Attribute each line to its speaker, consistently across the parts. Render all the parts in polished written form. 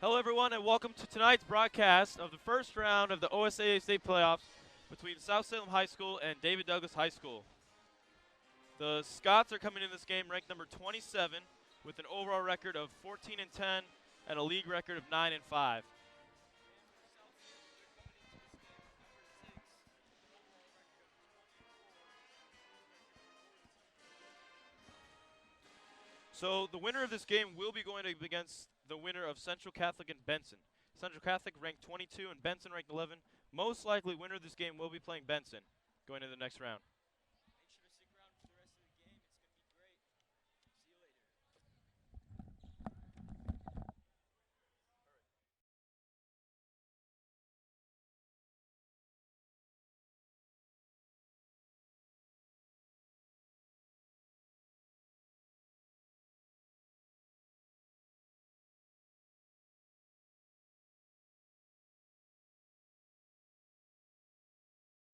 Speaker 1: Hello, everyone, and welcome to tonight's broadcast of the first round of the OSAA state playoffs between South Salem High School and David Douglas High School. The Scots are coming in this game ranked number 27 with an overall record of 14-10 and a league record of 9-5. So the winner of this game will be going against the winner of Central Catholic and Benson. Central Catholic ranked 22 and Benson ranked 11. Most likely winner of this game will be playing Benson going into the next round.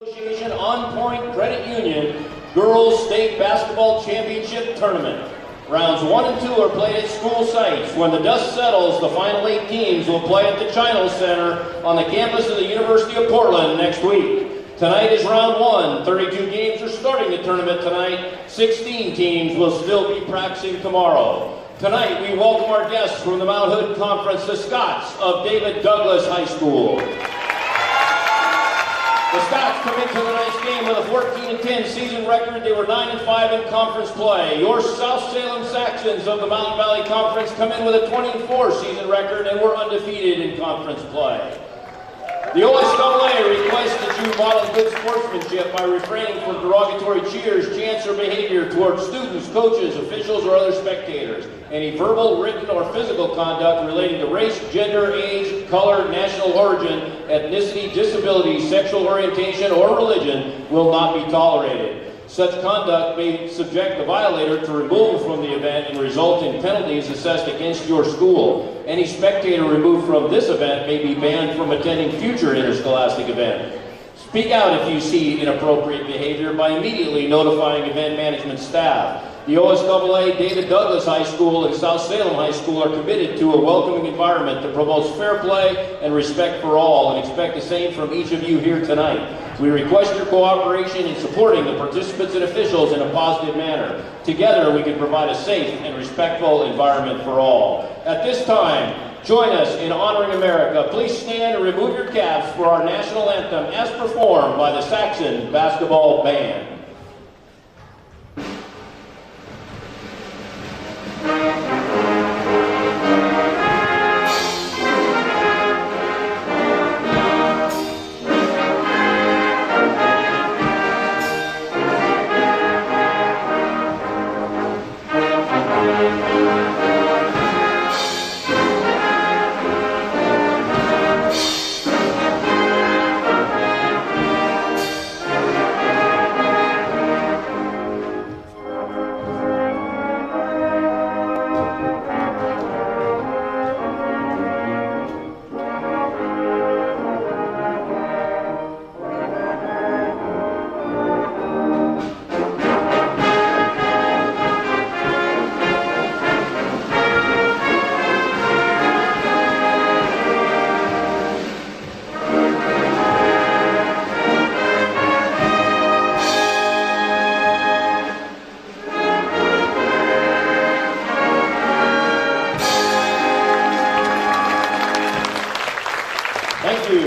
Speaker 2: Association On Point Credit Union Girls State Basketball Championship Tournament. Rounds 1 and 2 are played at school sites. When the dust settles, the final 8 teams will play at the Chino Center on the campus of the University of Portland next week. Tonight is round 1. 32 games are starting the tournament tonight. 16 teams will still be practicing tomorrow. Tonight, we welcome our guests from the Mount Hood Conference, the Scots of David Douglas High School. The Scots come into tonight's game with a 14-10 season record. They were 9-5 in conference play. Your South Salem Saxons of the Mountain Valley Conference come in with a 20-4 season record and were undefeated in conference play. The OSAA requests that you model good sportsmanship by refraining from derogatory cheers, chants, or behavior towards students, coaches, officials, or other spectators. Any verbal, written, or physical conduct relating to race, gender, age, color, national origin, ethnicity, disability, sexual orientation, or religion will not be tolerated. Such conduct may subject the violator to removal from the event and result in penalties assessed against your school. Any spectator removed from this event may be banned from attending future interscholastic events. Speak out if you see inappropriate behavior by immediately notifying event management staff. The OSAA David Douglas High School and South Salem High School are committed to a welcoming environment that promotes fair play and respect for all, and expect the same from each of you here tonight. We request your cooperation in supporting the participants and officials in a positive manner. Together, we can provide a safe and respectful environment for all. At this time, join us in honoring America. Please stand and remove your caps for our national anthem as performed by the Saxon Basketball Band. Thank you.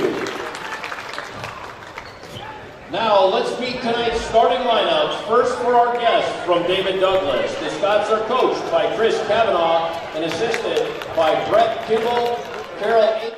Speaker 2: Now, let's meet tonight's starting lineups. First for our guests from David Douglas. The Scots are coached by Chris Kavanaugh and assisted by Brett Kimball, Carol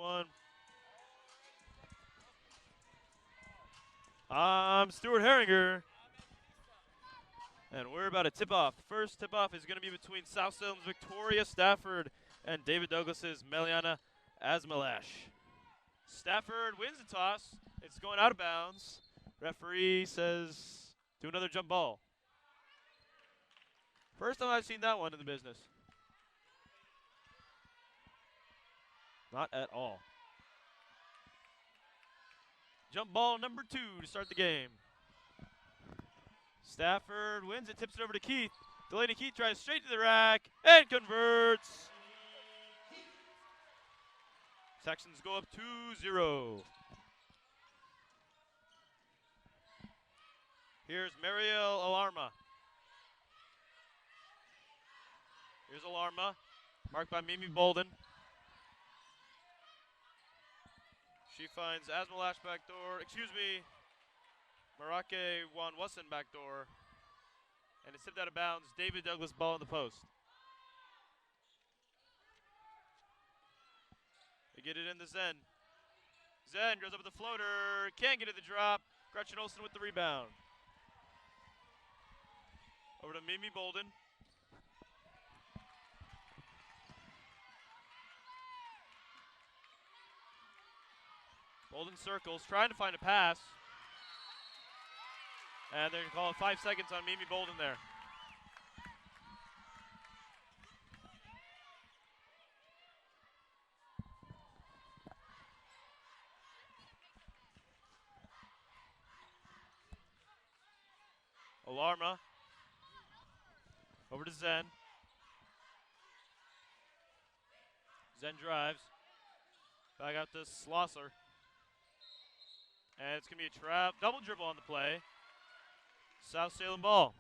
Speaker 1: one. I'm Stuart Herringer. And we're about to tip off. First tip off is going to be between South Salem's Victoria Stafford and David Douglas's Meliana Asmalash. Stafford wins the toss. It's going out of bounds. Referee says do another jump ball. First time I've seen that one in the business. Not at all. Jump ball number 2 to start the game. Stafford wins it, tips it over to Keith. Delaney Keith drives straight to the rack and converts. Saxons go up 2-0. Here's Mariel Alarma. Here's Alarma, marked by Mimi Bolden. She finds Asmalash backdoor, Marake Wanwasan backdoor. And it's tipped out of bounds. David Douglas ball in the post. They get it in to Zen. Zen goes up with the floater. Can't get it the drop. Gretchen Olsen with the rebound. Over to Mimi Bolden. Bolden circles, trying to find a pass. And they're going to call it 5 seconds on Mimi Bolden there. Alarma. Over to Zen. Zen drives. Back out to Schlosser. And it's going to be a trap. Double dribble on the play. South Salem ball.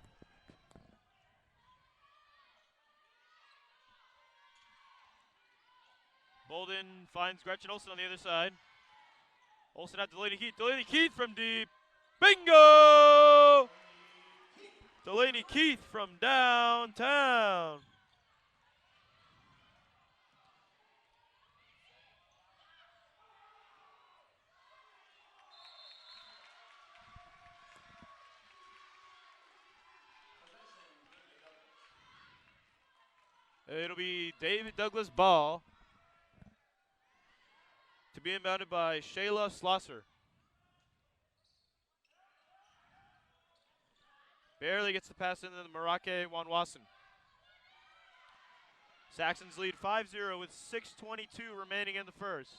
Speaker 1: Bolden finds Gretchen Olsen on the other side. Olsen at Delaney Keith. Delaney Keith from deep. Bingo! Delaney Keith from downtown. It'll be David Douglas ball to be inbounded by Shayla Schlosser. Barely gets the pass into the Marake Wanwasan. Saxons lead 5-0 with 6:22 remaining in the first.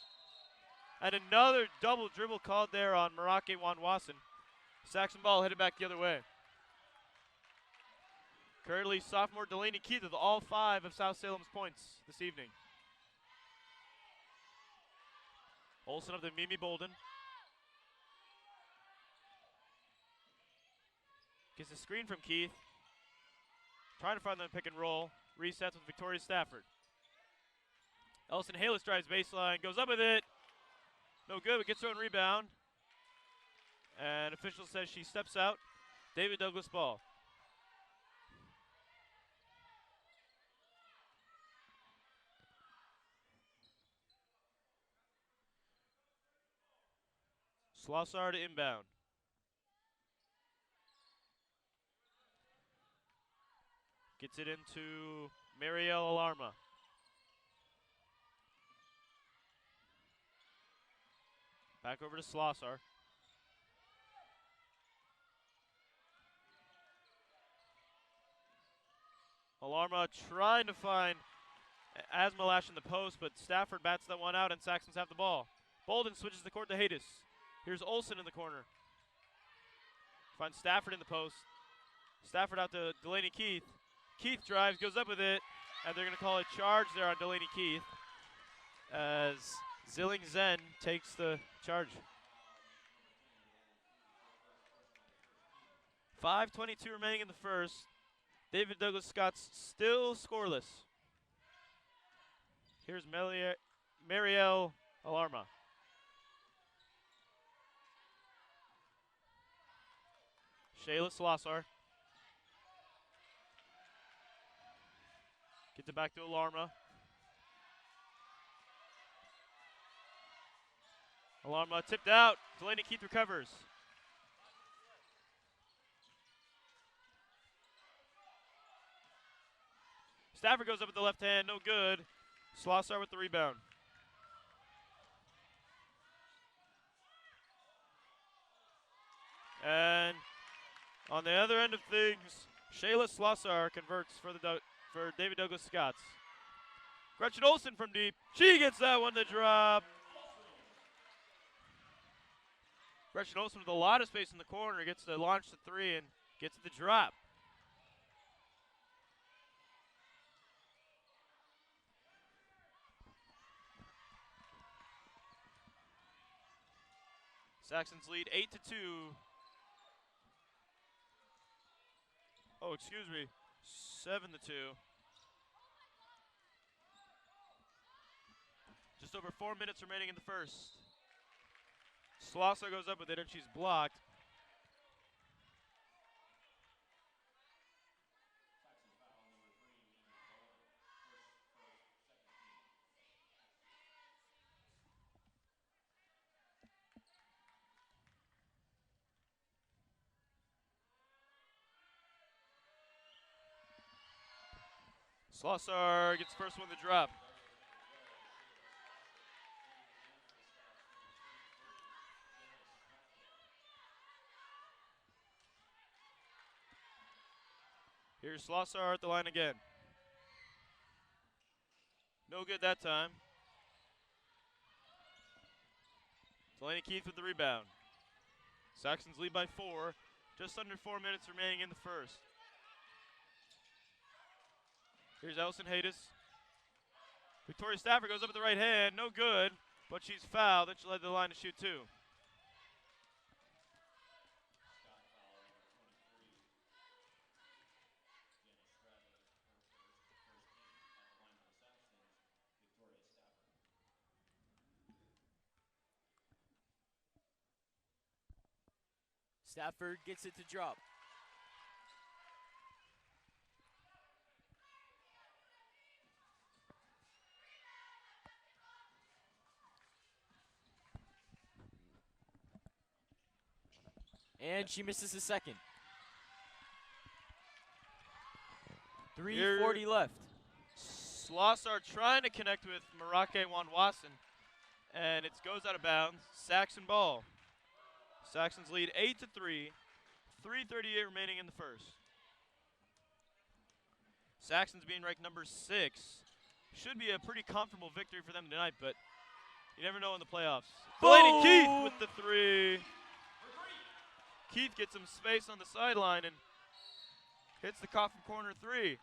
Speaker 1: And another double dribble called there on Marake Wanwasan. Saxon ball headed back the other way. Currently, sophomore Delaney Keith with all 5 of South Salem's points this evening. Olsen up to Mimi Bolden. Gets a screen from Keith. Trying to find them pick and roll. Resets with Victoria Stafford. Ellison Halis drives baseline, goes up with it. No good, but gets her own rebound. And official says she steps out. David Douglas ball. Schlosser to inbound. Gets it into Marielle Alarma. Back over to Schlosser. Alarma trying to find Asmalash in the post, but Stafford bats that one out and Saxons have the ball. Bolden switches the court to Hadis. Here's Olsen in the corner. Finds Stafford in the post. Stafford out to Delaney Keith. Keith drives, goes up with it, and they're going to call a charge there on Delaney Keith as Zilling Zen takes the charge. 5:22 remaining in the first. David Douglas Scott's still scoreless. Here's Marielle Alarma. Shayla Schlosser. Gets it back to Alarma. Alarm tipped out. Delaney Keith recovers. Stafford goes up with the left hand, no good. Slossar with the rebound. And on the other end of things, Shayla Slossar converts for David Douglas Scots. Gretchen Olsen from deep. She gets that one to drop. Gretchen Olsen with a lot of space in the corner gets to launch the three and gets the drop. Saxons lead 8-2. Oh, excuse me, 7-2. Just over 4 minutes remaining in the first. Slosser goes up with it and she's blocked. Slossar gets first one to drop. Here's Slossar at the line again. No good that time. Delaney Keith with the rebound. Saxons lead by 4. Just under 4 minutes remaining in the first. Here's Ellison Haydes. Victoria Stafford goes up with the right hand. No good, but she's fouled. Then she'll head to the line to shoot 2.
Speaker 3: Stafford gets it to drop. And she misses the second. 3:40 left.
Speaker 1: Slossar trying to connect with Marake Wanwason, and it goes out of bounds. Saxon ball. Saxons lead 8-3. 3:38 remaining in the first. Saxons being ranked number 6. Should be a pretty comfortable victory for them tonight, but you never know in the playoffs. Delaney Keith with the 3. Keith gets some space on the sideline and hits the coffin corner 3.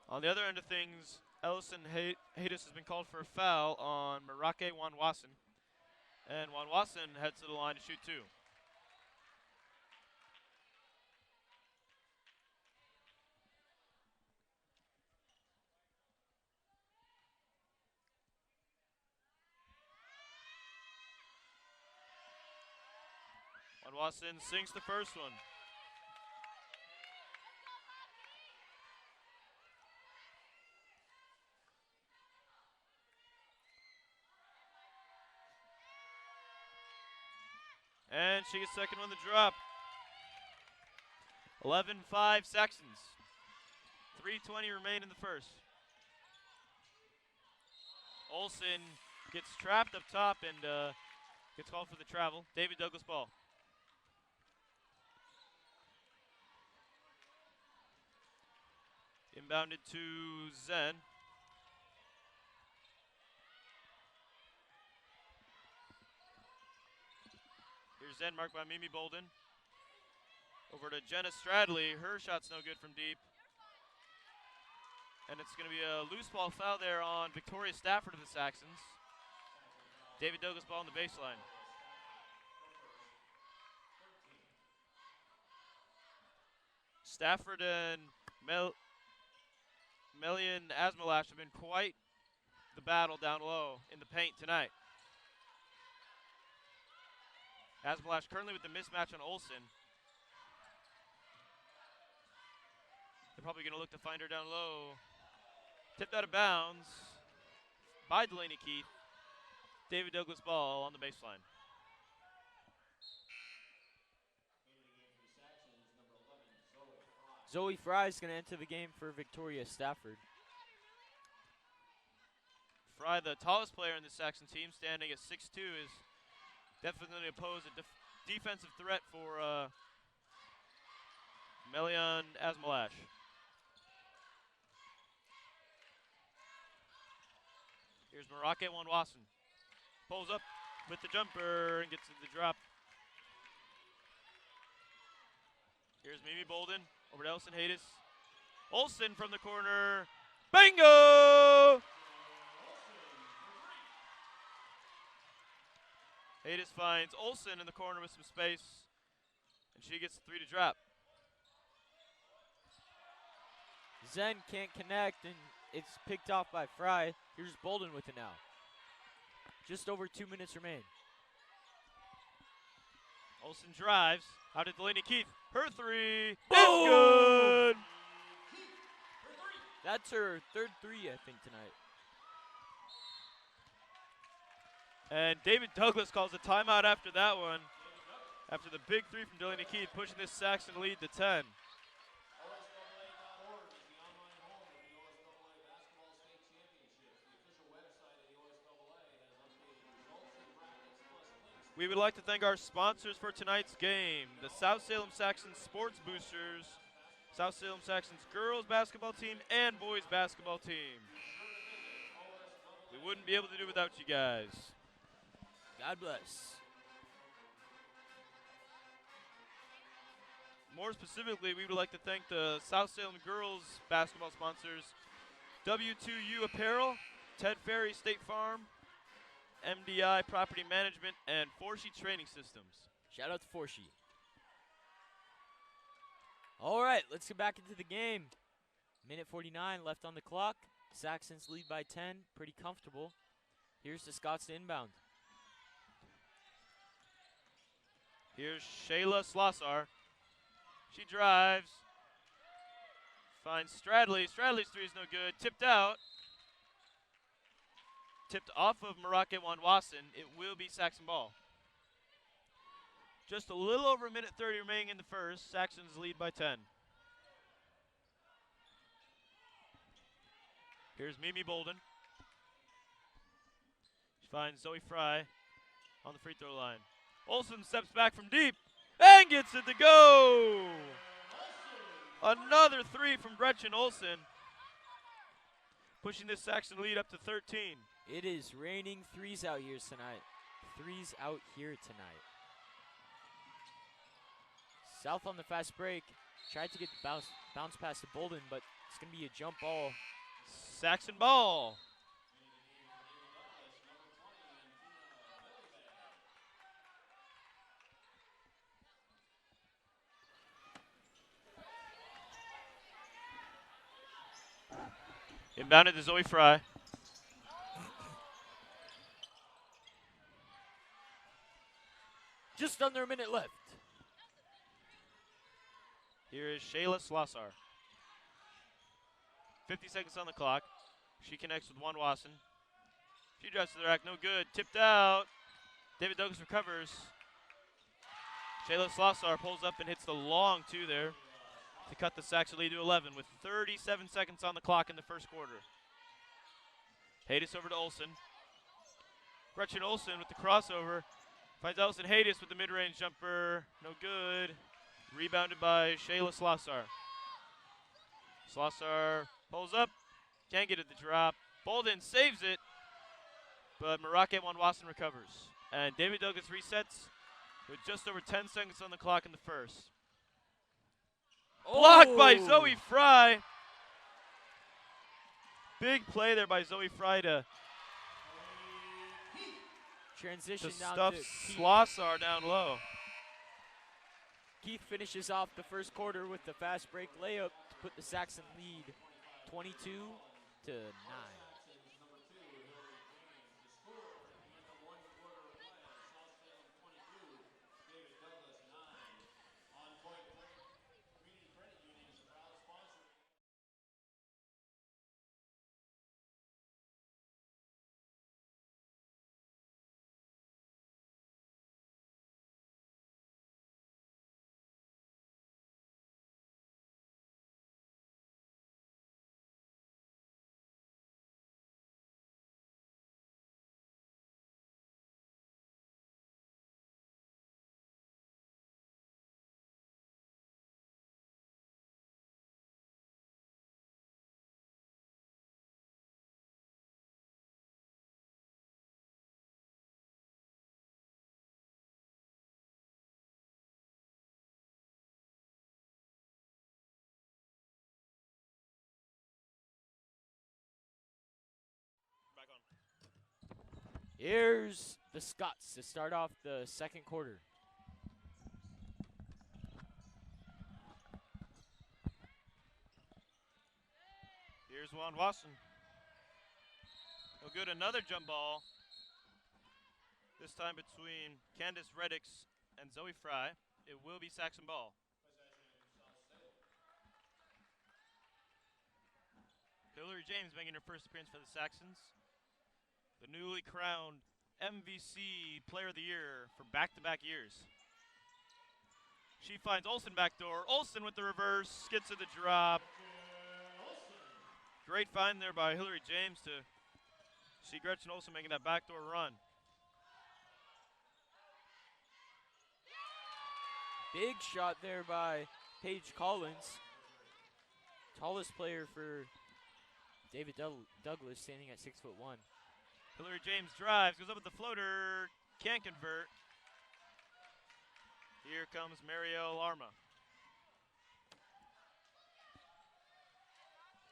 Speaker 1: On the other end of things, Ellison Haydes has been called for a foul on Marake Wanwason. And Wanwason heads to the line to shoot 2. Wanwason sinks the first one. And she gets second one to drop. 11-5 Saxons. 3:20 remain in the first. Olsen gets trapped up top and gets called for the travel. David Douglas ball. Inbounded to Zen. Here's Zen marked by Mimi Bolden. Over to Jenna Stradley. Her shot's no good from deep. And it's going to be a loose ball foul there on Victoria Stafford of the Saxons. David Douglas ball on the baseline. Stafford and Melian Asmalash have been quite the battle down low in the paint tonight. Asmalash currently with the mismatch on Olsen. They're probably going to look to find her down low. Tipped out of bounds by Delaney Keith. David Douglas ball on the baseline.
Speaker 3: Zoe Fry is going to enter the game for Victoria Stafford.
Speaker 1: Fry, the tallest player in the Saxon team, standing at 6'2", is definitely pose a defensive threat for Melian Asmalash. Here's Marake Wanwasan. Pulls up with the jumper and gets the drop. Here's Mimi Bolden over to Elson Haydes. Olsen from the corner. Bingo! Haydes finds Olsen in the corner with some space, and she gets the 3 to drop.
Speaker 3: Zen can't connect, and it's picked off by Fry. Here's Bolden with it now. Just over 2 minutes remain.
Speaker 1: Olsen drives. Out to Delaney Keith. Her 3 is
Speaker 3: Boom!
Speaker 1: good.
Speaker 3: That's her third 3, I think, tonight.
Speaker 1: And David Douglas calls a timeout after that one. After the big 3 from Delaney Keith, pushing this Saxon lead to 10. We would like to thank our sponsors for tonight's game, the South Salem Saxons Sports Boosters, South Salem Saxons girls basketball team, and boys basketball team. We wouldn't be able to do without you guys.
Speaker 3: God bless.
Speaker 1: More specifically, we would like to thank the South Salem girls basketball sponsors, W2U Apparel, Ted Ferry State Farm, MDI Property Management, and Forshee Training Systems.
Speaker 3: Shout out to Forshee. All right, let's get back into the game. Minute 49 left on the clock. Saxons lead by 10, pretty comfortable. Here's the Scots to inbound.
Speaker 1: Here's Shayla Slossar. She drives. Finds Stradley. Stradley's 3 is no good. Tipped out. Tipped off of Marake Wanwasan. It will be Saxon ball. Just a little over a minute 30 remaining in the first. Saxons lead by 10. Here's Mimi Bolden. She finds Zoe Fry on the free throw line. Olsen steps back from deep and gets it to go. Another 3 from Gretchen Olsen, pushing this Saxon lead up to 13.
Speaker 3: It is raining 3s out here tonight. 3s out here tonight. South on the fast break. Tried to get the bounce pass to Bolden, but it's going to be a jump ball.
Speaker 1: Saxon ball. Inbounded to Zoe Fry.
Speaker 3: Just under a minute left.
Speaker 1: Here is Shayla Slossar. 50 seconds on the clock. She connects with Wanwasan. She drives to the rack, no good. Tipped out. David Douglas recovers. Shayla Slossar pulls up and hits the long 2 there to cut the Saxon lead to 11 with 37 seconds on the clock in the first quarter. Haydes over to Olsen. Gretchen Olsen with the crossover. Finds Elson Haydes with the mid-range jumper. No good. Rebounded by Shayla Slossar. Slossar pulls up. Can't get it to drop. Bolden saves it. But Marake Wanwasan recovers. And David Douglas resets with just over 10 seconds on the clock in the first. Blocked by Zoe Fry. Big play there by Zoe Fry to
Speaker 3: transition down
Speaker 1: stuff
Speaker 3: to Keith.
Speaker 1: Slossar down low.
Speaker 3: Keith finishes off the first quarter with the fast break layup to put the Saxon lead 22 to 9. Here's the Scots to start off the second quarter.
Speaker 1: Here's Juan Watson. No good, another jump ball. This time between Candace Reddix and Zoe Fry. It will be Saxon ball. Hillary James making her first appearance for the Saxons. The newly crowned MVC Player of the Year for back-to-back years. She finds Olsen backdoor. Olsen with the reverse, gets to the drop. Great find there by Hillary James to see Gretchen Olsen making that backdoor run.
Speaker 3: Big shot there by Paige Collins. Tallest player for David Douglas, standing at 6'1".
Speaker 1: Hillary James drives, goes up with the floater, can't convert. Here comes Marielle Arma.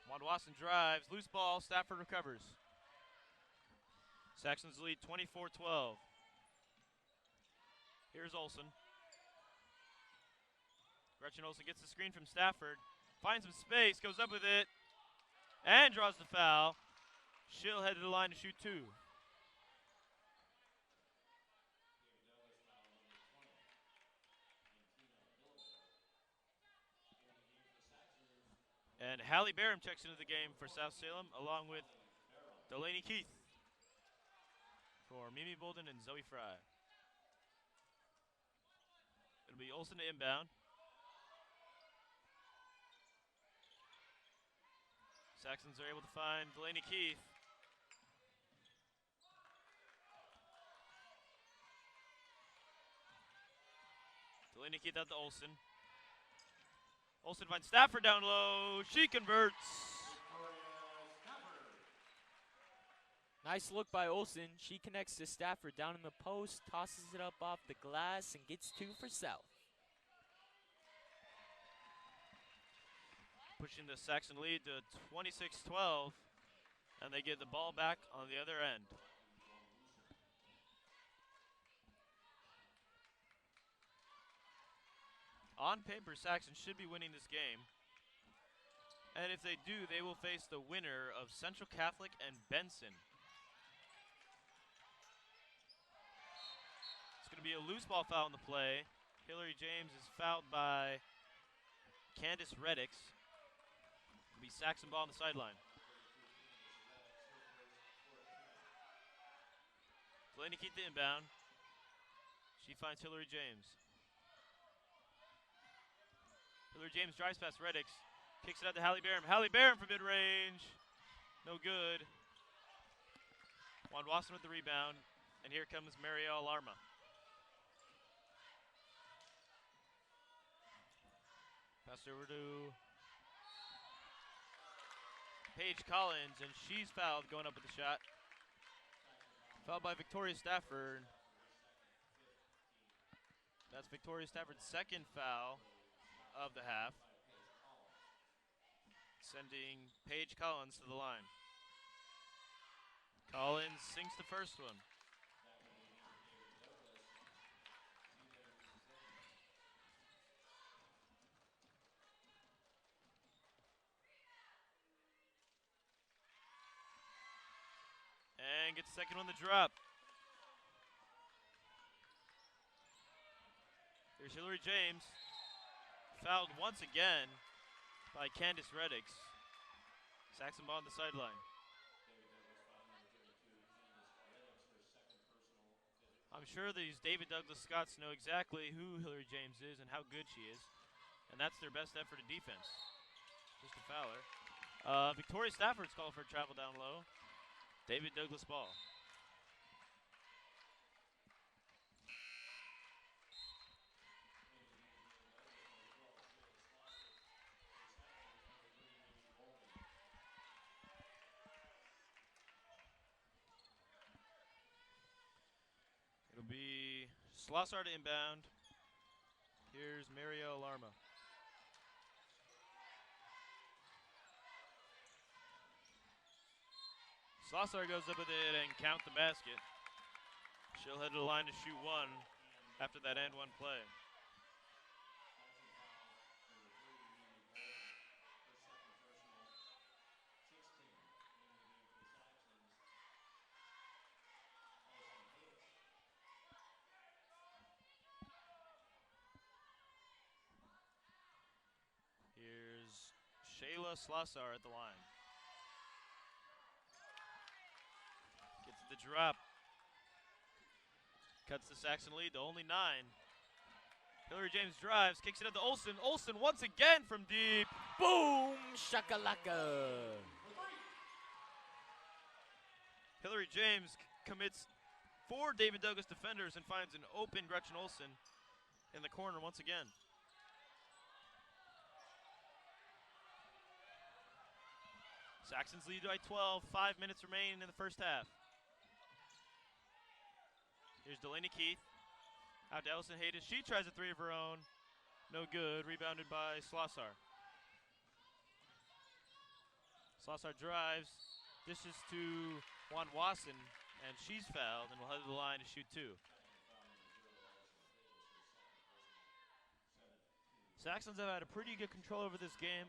Speaker 1: Juan Watson drives, loose ball, Stafford recovers. Saxons lead 24-12. Here's Olsen. Gretchen Olsen gets the screen from Stafford, finds some space, goes up with it, and draws the foul. She'll head to the line to shoot two. And Hallie Barham checks into the game for South Salem, along with Delaney Keith for Mimi Bolden and Zoe Fry. It'll be Olsen to inbound. Saxons are able to find Delaney Keith. Delaney Keith out to Olsen. Olsen finds Stafford down low. She converts.
Speaker 3: Nice look by Olsen. She connects to Stafford down in the post, tosses it up off the glass, and gets two for South.
Speaker 1: Pushing the Saxon lead to 26-12, and they get the ball back on the other end. On paper, Saxon should be winning this game. And if they do, they will face the winner of Central Catholic and Benson. It's going to be a loose ball foul in the play. Hillary James is fouled by Candace Reddix. It'll be Saxon ball on the sideline. Delaney Keith the inbound. She finds Hillary James. Hillary James drives past Reddix, kicks it out to Hallie Barham. Hallie Barham from mid-range, no good. Juan Watson with the rebound, and here comes Marielle Arma. Passed over to Paige Collins, and she's fouled going up with the shot. Fouled by Victoria Stafford. That's Victoria Stafford's second foul of the half, sending Paige Collins to the line. Collins sinks the first one. And gets the second one to drop. Here's Hillary James. Fouled once again by Candace Reddix. Saxon ball on the sideline. I'm sure these David Douglas Scots know exactly who Hillary James is and how good she is. And that's their best effort in defense. Just a fouler. Victoria Stafford's called for a travel down low. David Douglas ball. It'll be Slossard inbound. Here's Marielle Arma. Slossard goes up with it and count the basket. She'll head to the line to shoot one after that and one play. Here's Shayla Slossar at the line. Gets the drop. Cuts the Saxon lead to only 9. Hillary James drives, kicks it up to Olsen. Olsen once again from deep.
Speaker 3: Boom! Shakalaka!
Speaker 1: Hillary James commits 4 David Douglas defenders and finds an open Gretchen Olsen in the corner once again. Saxons lead by 12, 5 minutes remaining in the first half. Here's Delaney Keith. Out to Ellison Hayden. She tries a 3 of her own. No good. Rebounded by Slossar. Slossar drives. Dishes to Juan Wasson, and she's fouled and will head to the line to shoot 2. Saxons have had a pretty good control over this game.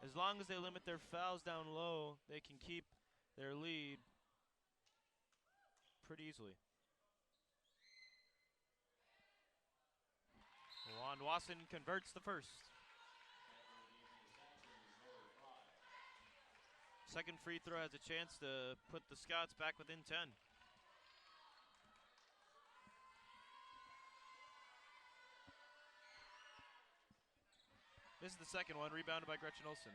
Speaker 1: As long as they limit their fouls down low, they can keep their lead pretty easily. Juan Wasson converts the first. Second free throw has a chance to put the Scots back within 10. This is the second one, rebounded by Gretchen Olsen.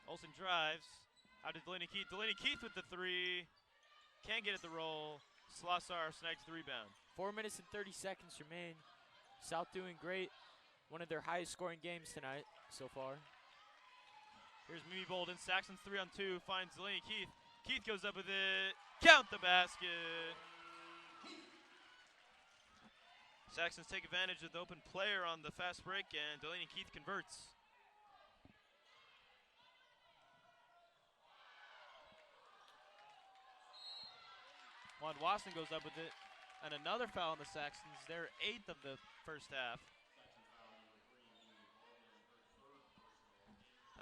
Speaker 1: Olsen drives. Out to Delaney Keith. Delaney Keith with the 3. Can't get it to roll. Slossar snags the rebound.
Speaker 3: 4 minutes and 30 seconds remain. South doing great. One of their highest scoring games tonight so far.
Speaker 1: Here's Mimi Bolden. Saxon's 3 on 2. Finds Delaney Keith. Keith goes up with it. Count the basket. Saxons take advantage of the open player on the fast break, and Delaney Keith converts. Juan Wasson goes up with it, and another foul on the Saxons. Their 8th of the first half.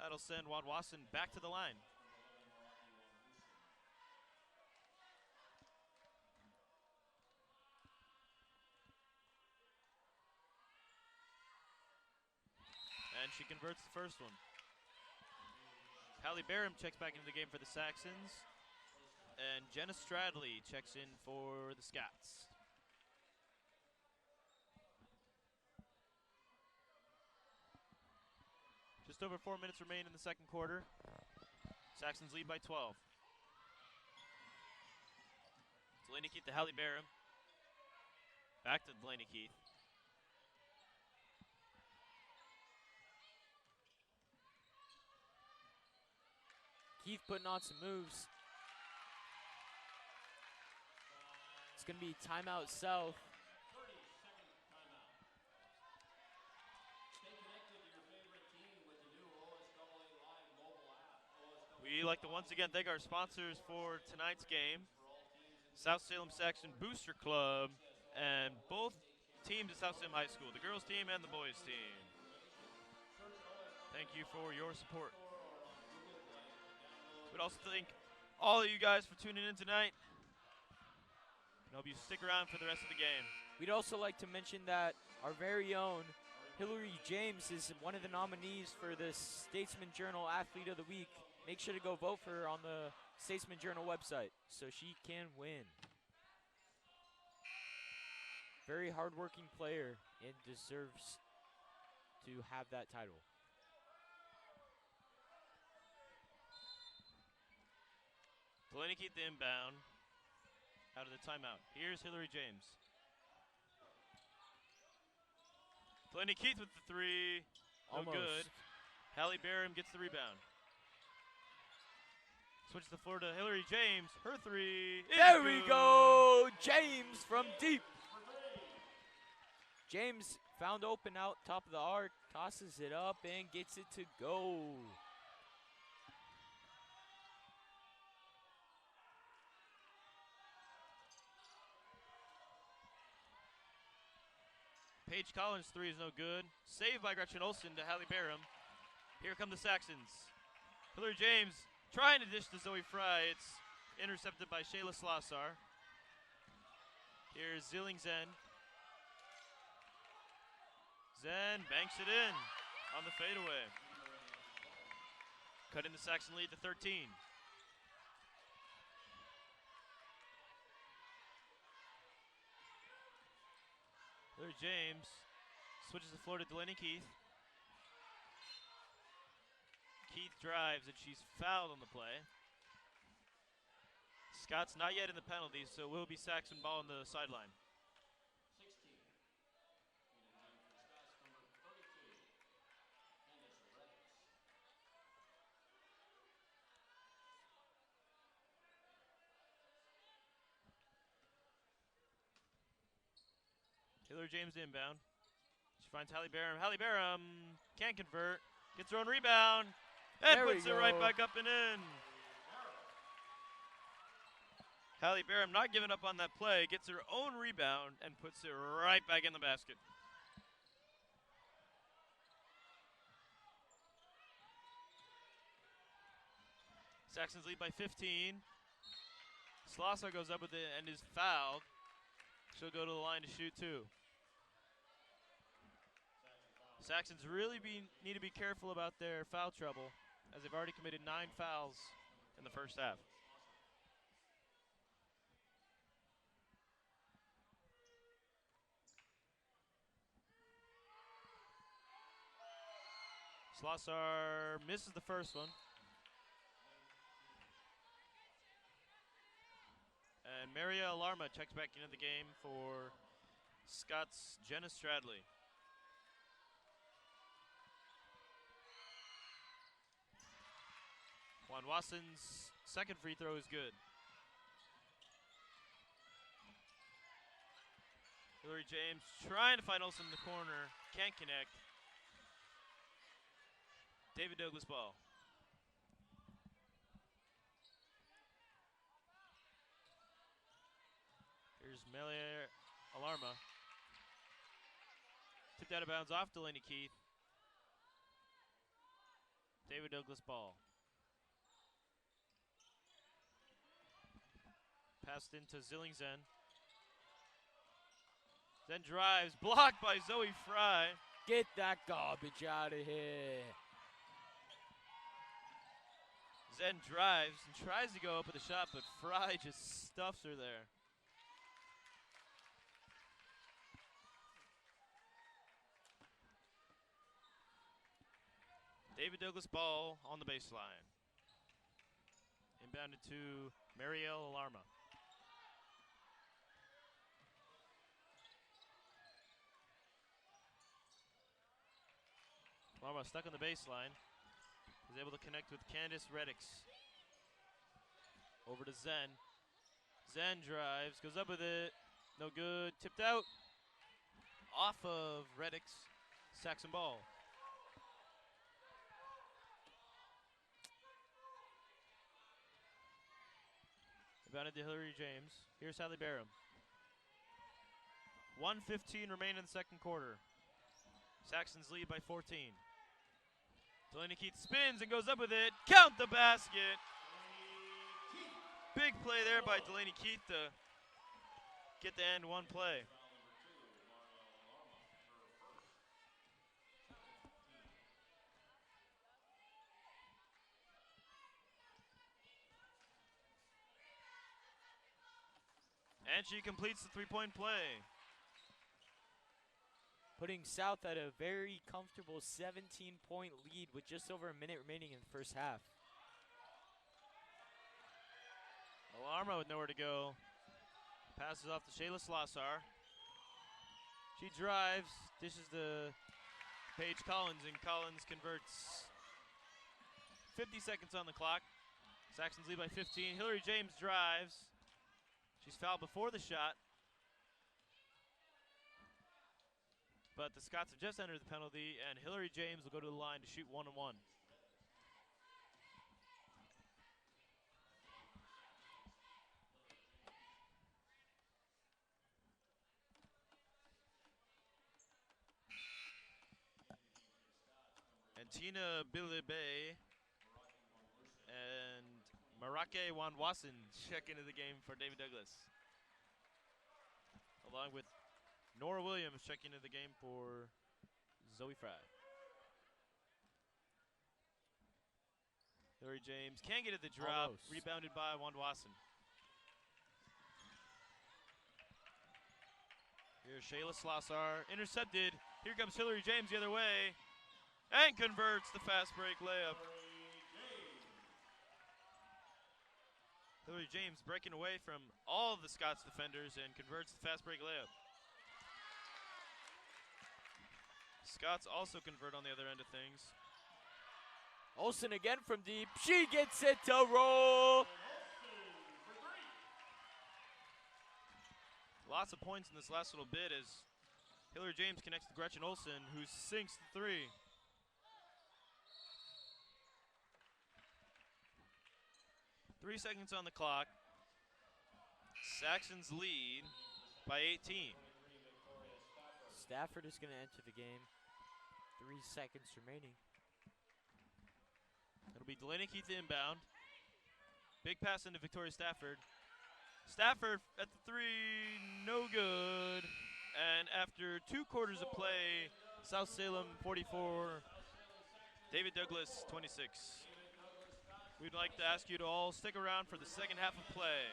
Speaker 1: That'll send Juan Wasson back to the line. And she converts the first one. Hallie Barham checks back into the game for the Saxons. And Jenna Stradley checks in for the Scots. Just over 4 minutes remain in the second quarter. Saxons lead by 12. Delaney Keith to Hallie Barham. Back to Delaney Keith.
Speaker 3: Keith putting on some moves. It's going to be timeout South.
Speaker 1: We'd like to once again thank our sponsors for tonight's game. South Salem Section Booster Club and both teams at South Salem High School, the girls team and the boys team. Thank you for your support. We'd also thank all of you guys for tuning in tonight. And hope you stick around for the rest of the game.
Speaker 3: We'd also like to mention that our very own Hillary James is one of the nominees for the Statesman Journal Athlete of the Week. Make sure to go vote for her on the Statesman Journal website so she can win. Very hardworking player and deserves to have that title.
Speaker 1: Delaney Keith the inbound out of the timeout. Here's Hillary James. Delaney Keith with the 3. No
Speaker 3: Almost.
Speaker 1: good. Hallie Barham gets the rebound. Switch the floor to Hillary James. Her 3 is
Speaker 3: There we
Speaker 1: good.
Speaker 3: go! James from deep. James found open out top of the arc, tosses it up and gets it to go.
Speaker 1: Paige Collins' three is no good. Saved by Gretchen Olsen to Hallie Barham. Here come the Saxons. Hillary James trying to dish to Zoe Fry. It's intercepted by Shayla Slossar. Here's Zilling Zen. Zen banks it in on the fadeaway. Cutting the Saxon lead to 13. Hillary James switches the floor to Delaney Keith. Keith drives and she's fouled on the play. Scott's not yet in the penalties, so it will be Saxon ball on the sideline. Hillary James inbound. She finds Hallie Barham. Hallie Barham can't convert. Gets her own rebound. And puts it right back up and in. Hallie Barham not giving up on that play. Gets her own rebound and puts it right back in the basket. Saxons lead by 15. Slosser goes up with it and is fouled. She'll go to the line to shoot two. Saxons really need to be careful about their foul trouble, as they've already committed 9 fouls in the first half. Slossar misses the first one. And Maria Alarma checks back into the game for Scott's Jenna Stradley. Juan Watson's second free throw is good. Hillary James trying to find Olsen in the corner. Can't connect. David Douglas ball. Here's Melia Alarma. Tipped out of bounds off Delaney Keith. David Douglas ball. Passed into Zilling Zen. Zen drives, blocked by Zoe Fry.
Speaker 3: Get that garbage out of here.
Speaker 1: Zen drives and tries to go up with a shot, but Fry just stuffs her there. David Douglas ball on the baseline. Inbounded to Marielle Alarma. Alarma stuck on the baseline. Was able to connect with Candace Reddix. Over to Zen. Zen drives, goes up with it. No good. Tipped out. Off of Reddix. Saxon ball. Inbounded to Hillary James. Here's Hallie Barham. 1:15 remain in the second quarter. Saxons lead by 14. Delaney Keith spins and goes up with it. Count the basket. Big play there by Delaney Keith to get the end one play. And she completes the three-point play.
Speaker 3: Putting South at a very comfortable 17-point lead with just over a minute remaining in the first half.
Speaker 1: Alarma with nowhere to go. Passes off to Shayla Slossar. She drives, dishes to Paige Collins, and Collins converts. 50 seconds on the clock. Saxons lead by 15. Hillary James drives. She's fouled before the shot. But the Scots have just entered the penalty, and Hillary James will go to the line to shoot 1-on-1. Tina Bilibay and Marake Wanwasan check into the game for David Douglas. Along with Nora Williams checking into the game for Zoe Fry. Hillary James can't get at the drop.
Speaker 3: Almost.
Speaker 1: Rebounded by Wanwasan. Here's Shayla Slossar. Intercepted. Here comes Hillary James the other way. And converts the fast break layup. Hillary James breaking away from all of the Scots defenders and converts the fast break layup. Scots also convert on the other end of things.
Speaker 3: Olsen again from deep. She gets it to roll.
Speaker 1: Lots of points in this last little bit as Hillary James connects to Gretchen Olsen, who sinks the three. Three seconds on the clock. Saxons lead by 18.
Speaker 3: Stafford is going to enter the game. 3 seconds remaining.
Speaker 1: It'll be Delaney Keith inbound. Big pass into Victoria Stafford. Stafford at the three, no good. And after 2 quarters of play, South Salem 44, David Douglas 26. We'd like to ask you to all stick around for the second half of play.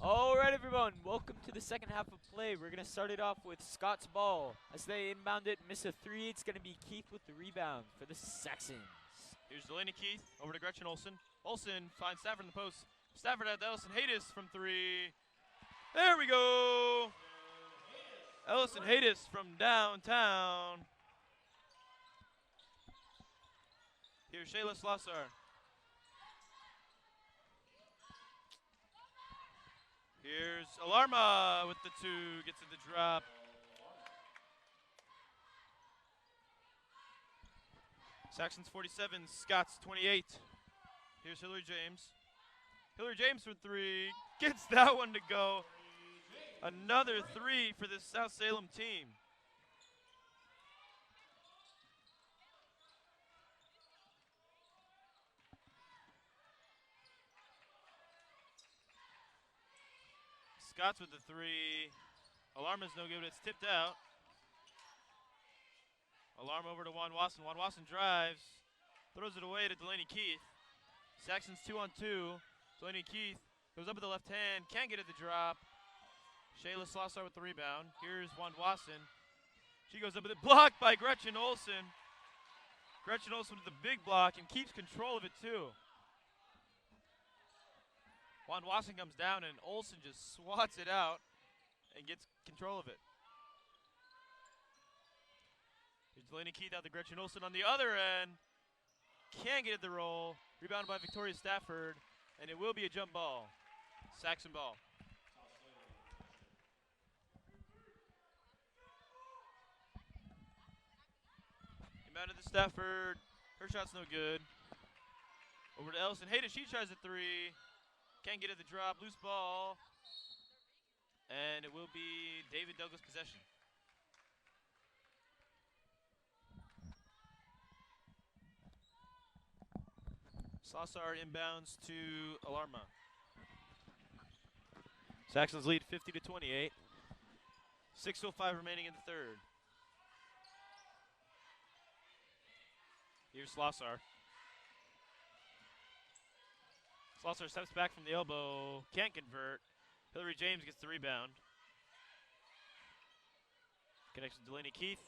Speaker 3: All right, everyone. Welcome to the second half of play. We're going to start it off with Scott's ball. As they inbound it, miss a three. It's going to be Keith with the rebound for the Saxons.
Speaker 1: Here's Delaney Keith over to Gretchen Olson. Olson finds Stafford in the post. Stafford at Ellison Haydes from three. There we go. Ellison Haydes from downtown. Here's Shayla Slossar. Here's Alarma with the two, gets it the drop. Saxons 47, Scots 28. Here's Hillary James. Hillary James for three, gets that one to go. Another three for this South Salem team. Scott's with the three. Alarma's no good, but it's tipped out. Alarm over to Juan Wasson. Juan Wasson drives, throws it away to Delaney Keith. Saxons 2-on-2. Delaney Keith goes up with the left hand, can't get it to drop. Shayla Slossar with the rebound. Here's Juan Wasson. She goes up with it, blocked by Gretchen Olson. Gretchen Olson with the big block and keeps control of it too. Juan Wasson comes down and Olson just swats it out and gets control of it. Here's Delaney Keith out to Gretchen Olson on the other end. Can't get it to roll. Rebounded by Victoria Stafford, and it will be a jump ball. Saxon ball. Inbounded to Stafford. Her shot's no good. Over to Ellison Hayden. She tries a three. Can't get it to drop. Loose ball. And it will be David Douglas possession. Slossar inbounds to Alarma. Saxons lead 50-28. 6:05 remaining in the third. Here's Slossar. Slossar steps back from the elbow, can't convert. Hillary James gets the rebound. Connects with Delaney Keith.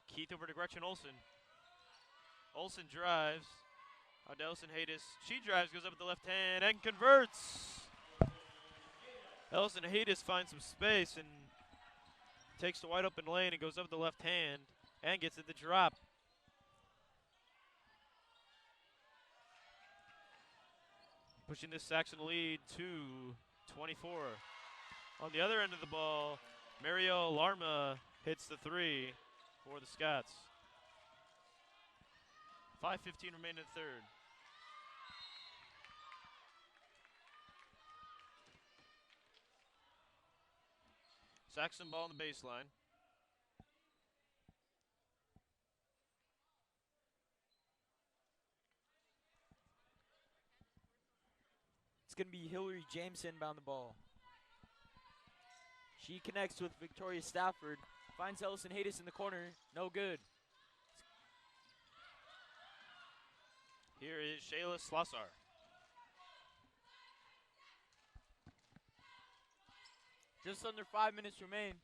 Speaker 1: Keith over to Gretchen Olson. Olson drives. On to Ellison Haydes. She drives, goes up with the left hand, and converts. Ellison Haydes finds some space and takes the wide open lane and goes up with the left hand and gets it to drop. Pushing this Saxon lead to 24. On the other end of the ball, Mario Alarma hits the three for the Scots. 5:15 remaining in the third. Saxon ball on the baseline.
Speaker 3: It's going to be Hillary James inbound the ball. She connects with Victoria Stafford. Finds Ellison Haydes in the corner. No good.
Speaker 1: Here is Shayla Slossar.
Speaker 3: Just under 5 minutes remain in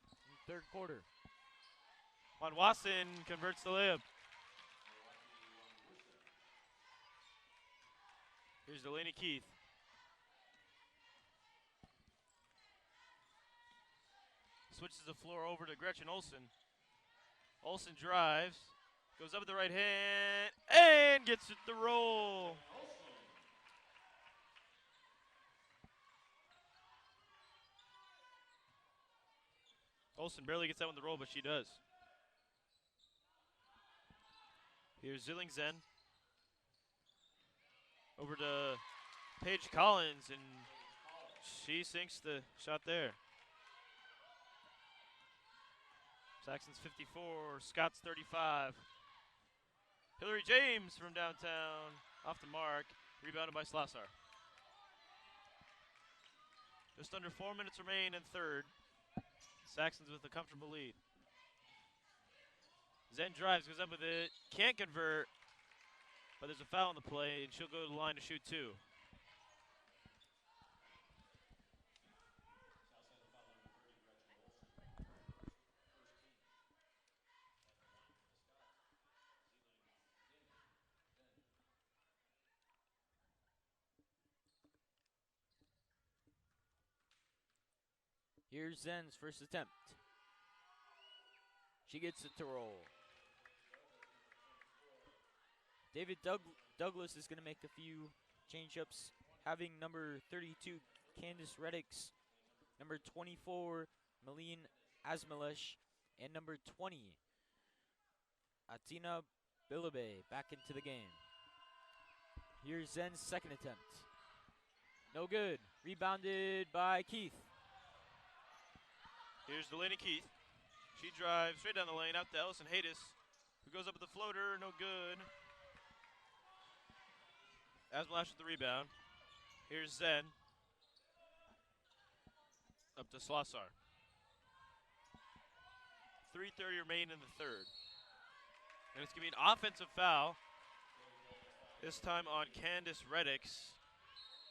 Speaker 3: the third quarter.
Speaker 1: Juan Wasson converts the layup. Here's Delaney Keith. Switches the floor over to Gretchen Olson. Olson drives, goes up with the right hand, and gets it to roll. Olson barely gets that one to roll, but she does. Here's Zillingzen. Over to Paige Collins, and she sinks the shot there. Saxons 54, Scots 35. Hillary James from downtown, off the mark, rebounded by Slossar. Just under 4 minutes remain in third. Saxons with a comfortable lead. Zen drives, goes up with it, can't convert, but there's a foul on the play, and she'll go to the line to shoot two.
Speaker 3: Here's Zen's first attempt. She gets it to roll. David Douglas is going to make a few change-ups, having number 32, Candace Reddix, number 24, Malene Asmalesh, and number 20, Atina Bilabe back into the game. Here's Zen's second attempt. No good. Rebounded by Keith.
Speaker 1: Here's Delaney Keith. She drives straight down the lane out to Ellison Haydes, who goes up with the floater. No good. Asmalash with the rebound. Here's Zen. Up to Slossar. 3:30 remain in the third. And it's going to be an offensive foul. This time on Candace Reddix.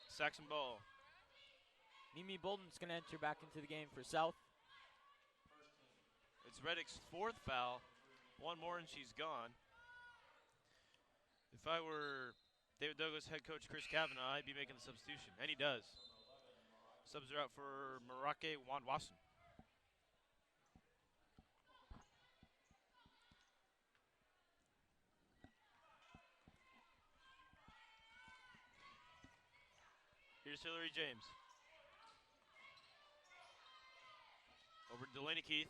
Speaker 1: Saxon ball.
Speaker 3: Mimi Bolden's going to enter back into the game for South.
Speaker 1: It's Reddix's fourth foul. One more and she's gone. If I were David Douglas head coach Chris Kavanaugh, I'd be making the substitution. And he does. Subs are out for Marake Wanwason. Here's Hillary James. Over to Delaney Keith.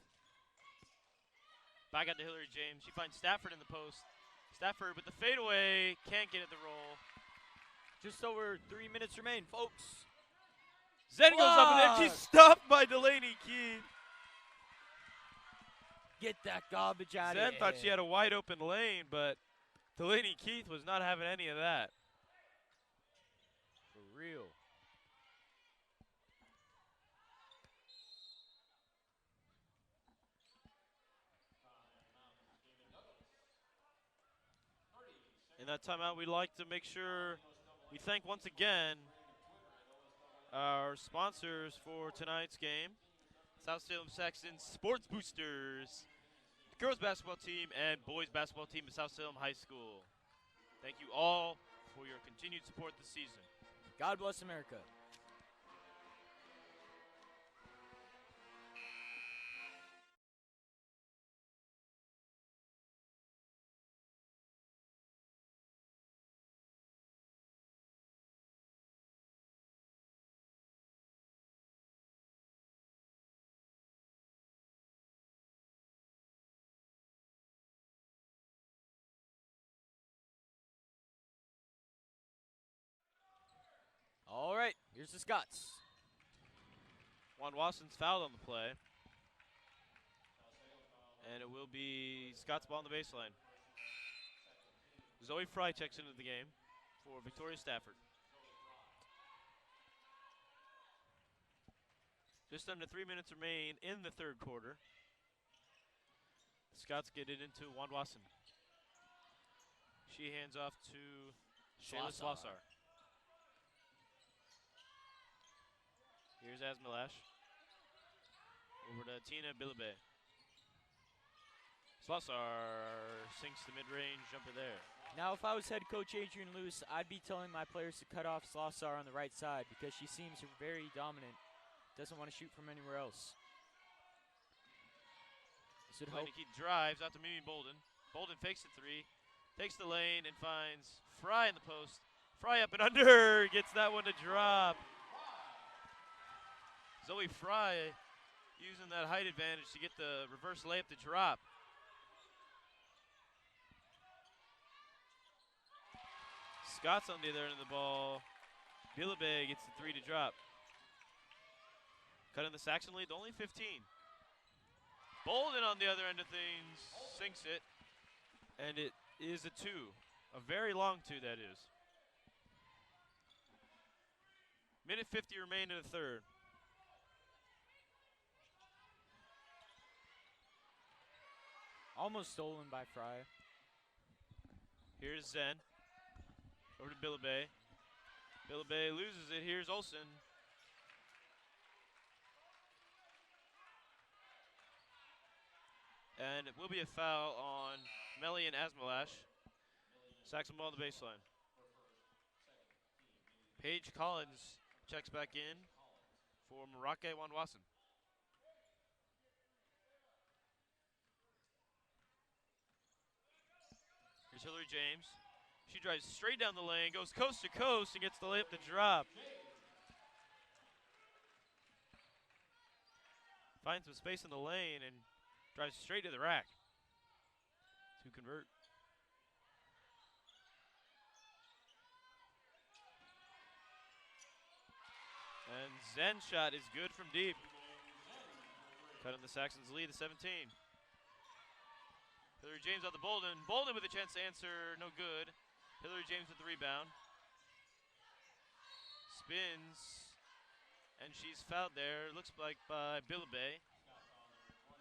Speaker 1: Back out to Hillary James. She finds Stafford in the post. Stafford with the fadeaway. Can't get it to roll.
Speaker 3: Just over 3 minutes remain, folks.
Speaker 1: Zen goes up and then she's stopped by Delaney Keith.
Speaker 3: Get that garbage out of
Speaker 1: Zen
Speaker 3: here.
Speaker 1: thought she had a wide open lane, but Delaney Keith was not having any of that.
Speaker 3: For real.
Speaker 1: In that timeout, we'd like to make sure we thank once again our sponsors for tonight's game, South Salem Saxon Sports Boosters, the girls basketball team, and boys basketball team of South Salem High School. Thank you all for your continued support this season.
Speaker 3: God bless America. All right, here's the Scots.
Speaker 1: Juan Watson's fouled on the play. And it will be Scott's ball on the baseline. Zoe Fry checks into the game for Victoria Stafford. Just under 3 minutes remain in the third quarter. The Scots get it into Juan Watson. She hands off to Shayla Slossar. Here's Asmalash. Over to Tina Bilabe. Slossar sinks the mid-range jumper there.
Speaker 3: Now, if I was head coach Adrian Lewis, I'd be telling my players to cut off Slossar on the right side because she seems very dominant. Doesn't want to shoot from anywhere else.
Speaker 1: He drives out to Mimi Bolden. Bolden fakes the three, takes the lane, and finds Fry in the post. Fry up and under, gets that one to drop. Zoe Fry using that height advantage to get the reverse layup to drop. Scott's on the other end of the ball. Bilabe gets the three to drop. Cutting the Saxon lead to only 15. Bolden on the other end of things sinks it, and it is a two. A very long two, that is. Minute 50 remain in the third.
Speaker 3: Almost stolen by Fry.
Speaker 1: Here's Zen. Over to Bilabe. Bilabe loses it. Here's Olsen. And it will be a foul on Melly and Asmalash. Saxon ball on the baseline. Paige Collins checks back in for Marake Wanwason. Hillary James. She drives straight down the lane, goes coast to coast, and gets the layup to drop. Finds some space in the lane and drives straight to the rack to convert. And Zen's shot is good from deep. Cutting the Saxons lead to 17. Hillary James on the Bolden. Bolden with a chance to answer, no good. Hillary James with the rebound. Spins, and she's fouled there, looks like by Billabay.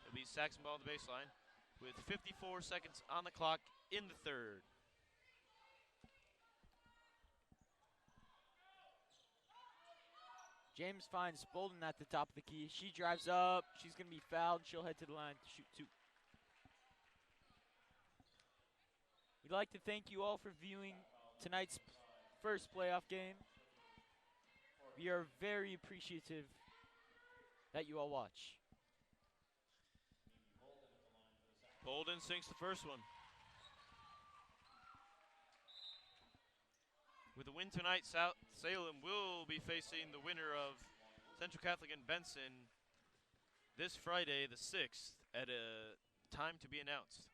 Speaker 1: It'll be Saxon ball on the baseline with 54 seconds on the clock in the third.
Speaker 3: James finds Bolden at the top of the key. She drives up. She's going to be fouled. She'll head to the line to shoot 2. We'd like to thank you all for viewing tonight's first playoff game. We are very appreciative that you all watch.
Speaker 1: Bolden sinks the first one. With a win tonight, Salem will be facing the winner of Central Catholic and Benson this Friday, the 6th, at a time to be announced.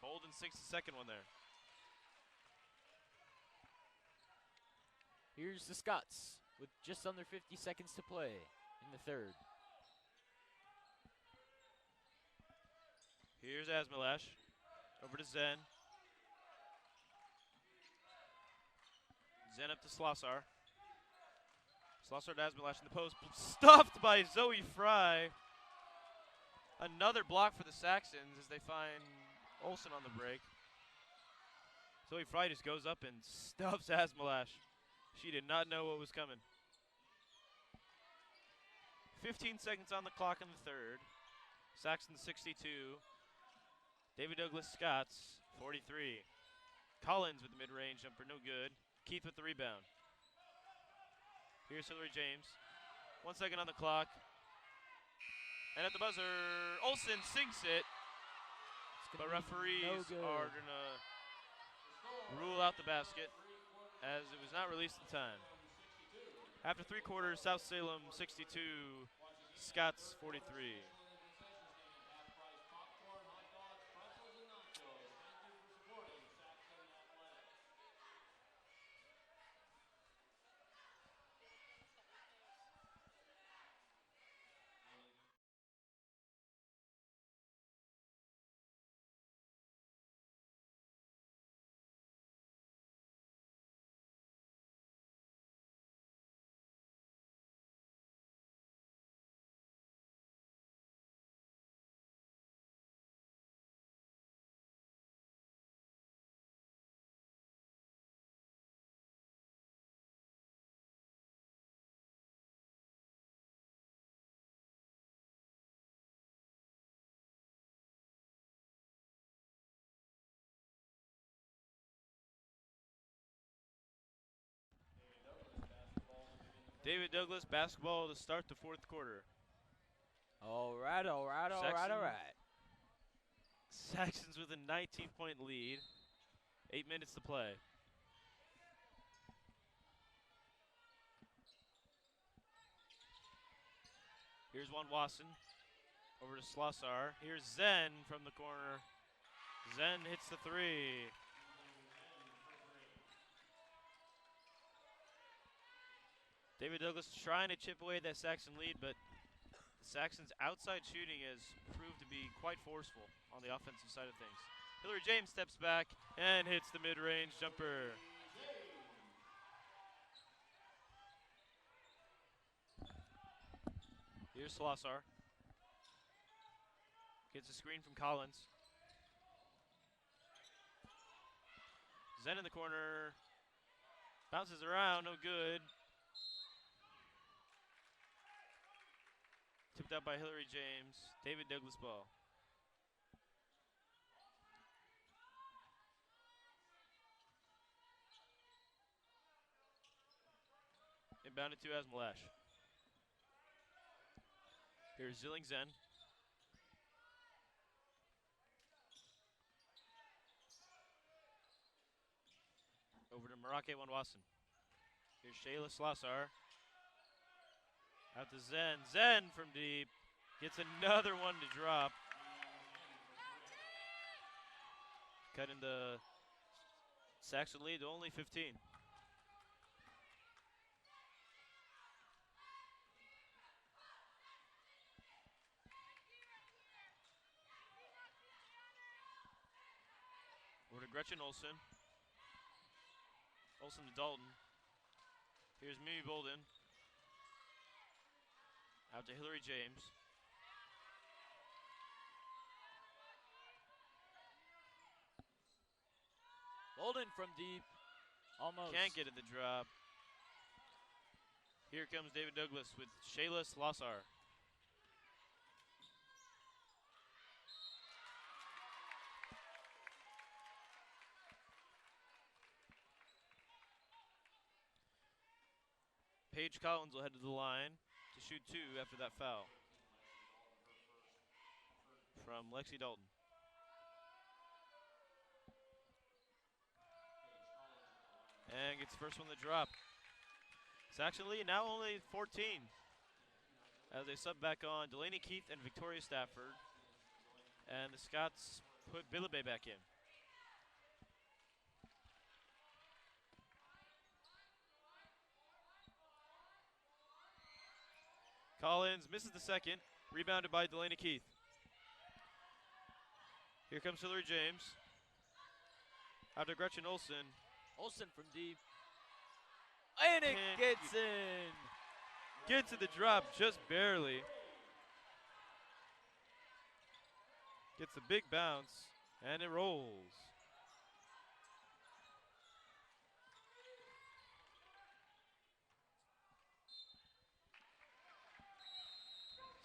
Speaker 1: Bolden sinks the second one there.
Speaker 3: Here's the Scots with just under 50 seconds to play in the third.
Speaker 1: Here's Asmalash. Over to Zen. Zen up to Slossar. Slossar to Asmalash in the post. Stuffed by Zoe Fry. Another block for the Saxons as they find Olsen on the break. Zoe Fry just goes up and stuffs Asmalash. She did not know what was coming. 15 seconds on the clock in the third. Saxon 62. David Douglas Scots 43. Collins with the mid-range jumper, no good. Keith with the rebound. Here's Hillary James. 1 second on the clock. And at the buzzer, Olsen sinks it. But referees are going to rule out the basket as it was not released in time. After 3 quarters, South Salem 62, Scots 43. David Douglas basketball to start the fourth quarter.
Speaker 3: All right.
Speaker 1: Saxons with a 19-point lead. 8 minutes to play. Here's one Wasson. Over to Slossar. Here's Zen from the corner. Zen hits the 3. David Douglas trying to chip away that Saxon lead, but the Saxons' outside shooting has proved to be quite forceful on the offensive side of things. Hillary James steps back and hits the mid-range jumper. Here's Slossar. Gets a screen from Collins. Zen in the corner. Bounces around, no good. Tipped out by Hillary James. David Douglas ball. Inbounded to Asmalash. Here's Zilling Zen. Marake Wanwasan. Here's Shayla Slossar. Out to Zen. Zen from deep. Gets another one to drop. Cutting the Saxon lead to only 15. Over to Gretchen Olson. Olson to Dalton. Here's Mimi Bolden. Out to Hillary James.
Speaker 3: Bolden from deep. Almost.
Speaker 1: Can't get it the drop. Here comes David Douglas with Shayla Slossar. Paige Collins will head to the line to shoot 2 after that foul from Lexi Dalton. And gets the first one to drop. Saxon Lee now only 14 as they sub back on Delaney Keith and Victoria Stafford. And the Scots put Billabay back in. Collins misses the second, rebounded by Delaney Keith. Here comes Hillary James. Out to Gretchen Olson.
Speaker 3: Olson from deep. And it gets in.
Speaker 1: Gets to the drop just barely. Gets a big bounce, and it rolls.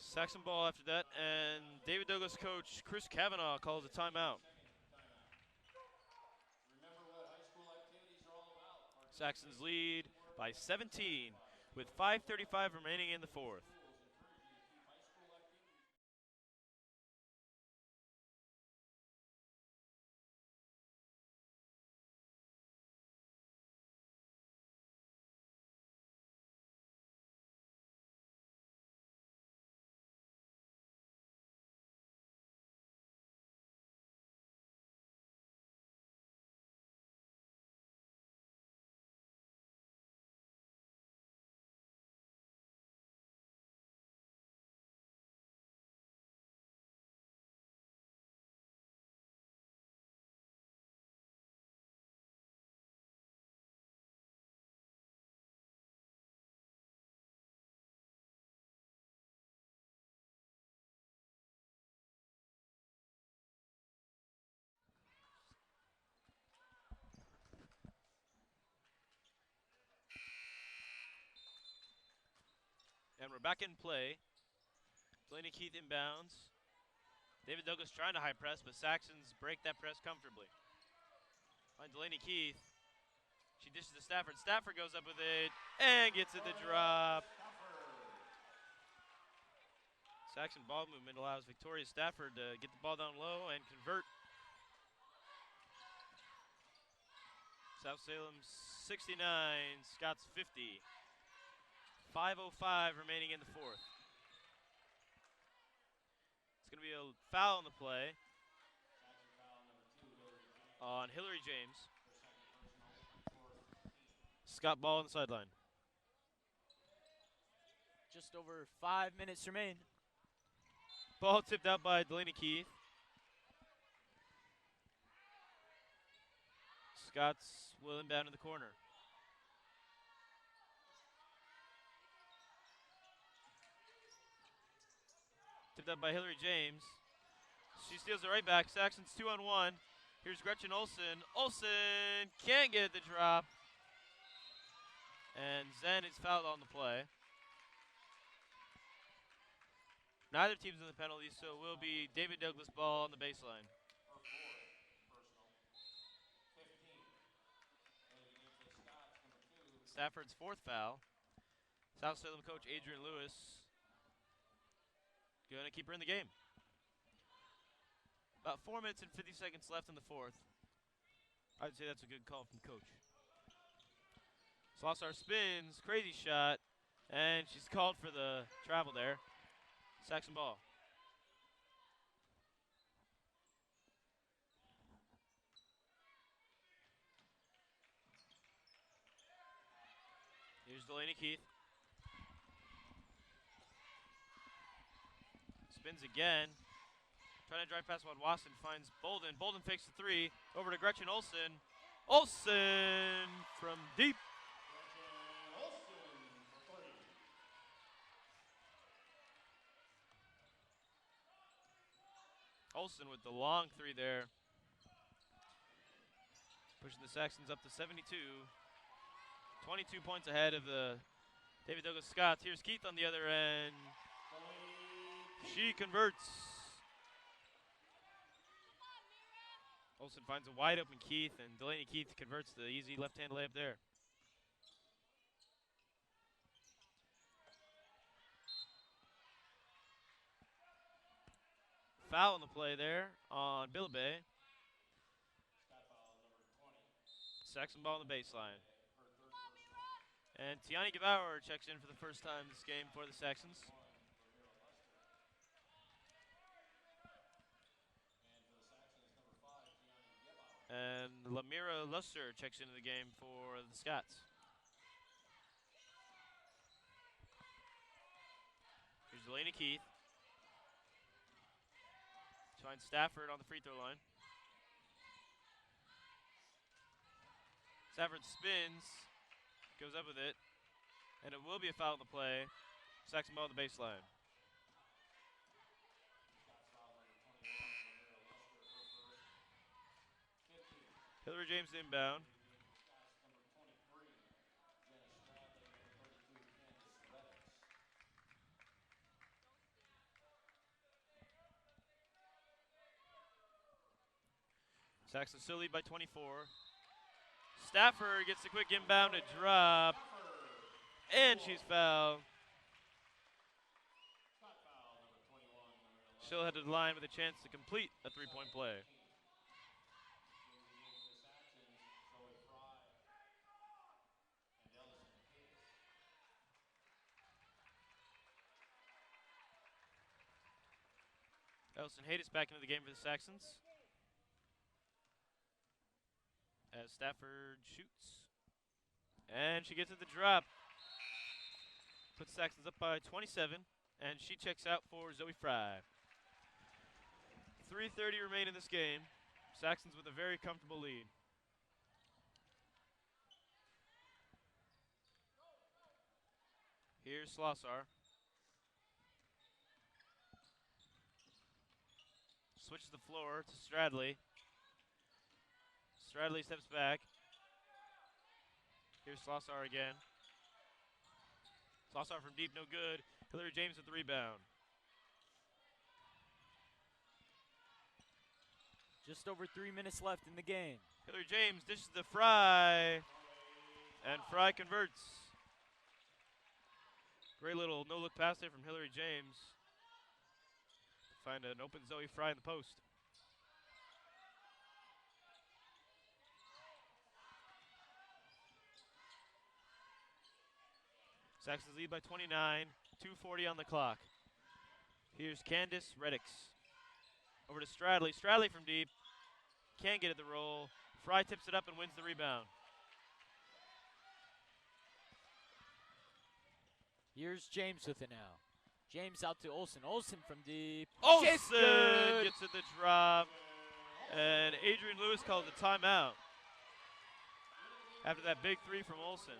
Speaker 1: Saxon ball after that, and David Douglas coach Chris Kavanaugh calls a timeout. Saxon's lead by 17 with 5:35 remaining in the fourth. And we're back in play. Delaney Keith inbounds. David Douglas trying to high press, but Saxons break that press comfortably. On Delaney Keith. She dishes to Stafford. Stafford goes up with it and gets it the drop. Saxon ball movement allows Victoria Stafford to get the ball down low and convert. South Salem 69, Scots 50. 5:05 remaining in the fourth. It's going to be a foul on the play on Hillary James. Scott ball on the sideline.
Speaker 3: Just over 5 minutes remain.
Speaker 1: Ball tipped out by Delaney Keith. Scots will inbound in the corner. Tipped up by Hillary James. She steals it right back. Saxon's 2-on-1. Here's Gretchen Olson. Olson can't get the drop. And Zen is fouled on the play. Neither team's in the penalty, so it will be David Douglas ball on the baseline. Stafford's fourth foul. South Salem coach Adrian Lewis going to keep her in the game. About 4 minutes and 50 seconds left in the fourth. I'd say that's a good call from coach. Slossar spins, crazy shot, and she's called for the travel there. Saxon ball. Here's Delaney Keith. Spins again. Trying to drive past one. Wasson finds Bolden. Bolden fakes the three. Over to Gretchen Olsen. Olsen from deep. Olsen with the long three there. Pushing the Saxons up to 72. 22 points ahead of the David Douglas Scots. Here's Keith on the other end. She converts. Olsen finds a wide open Keith, and Delaney Keith converts the easy left-hand layup there. Foul on the play there on Billabay. Saxon ball on the baseline. And Tiani Gebauer checks in for the first time this game for the Saxons. And Lamira Luster checks into the game for the Scots. Here's Delaney Keith. Finds Stafford on the free throw line. Stafford spins, goes up with it, and it will be a foul on the play. Saxon ball on the baseline. Hillary James inbound. Saxon still lead by 24. Stafford gets the quick inbound to drop, and she's fouled. She'll head to the line with a chance to complete a three-point play. Ellison Hayes back into the game for the Saxons. As Stafford shoots. And she gets at the drop. Puts Saxons up by 27. And she checks out for Zoe Fry. 3:30 remain in this game. Saxons with a very comfortable lead. Here's Slossar. Switches the floor to Stradley. Stradley steps back. Here's Slossar again. Slossar from deep, no good. Hillary James with the rebound.
Speaker 3: Just over 3 minutes left in the game.
Speaker 1: Hillary James dishes to Fry. And Fry converts. Great little no-look pass there from Hillary James. Find an open Zoe Fry in the post. Saxons lead by 29, 2:40 on the clock. Here's Candace Reddix. Over to Stradley. Stradley from deep. Can't get it the roll. Fry tips it up and wins the rebound.
Speaker 3: Here's James with it now. James out to Olsen. Olsen from deep.
Speaker 1: Olsen gets at the drop. And Adrian Lewis calls a timeout after that big three from Olsen.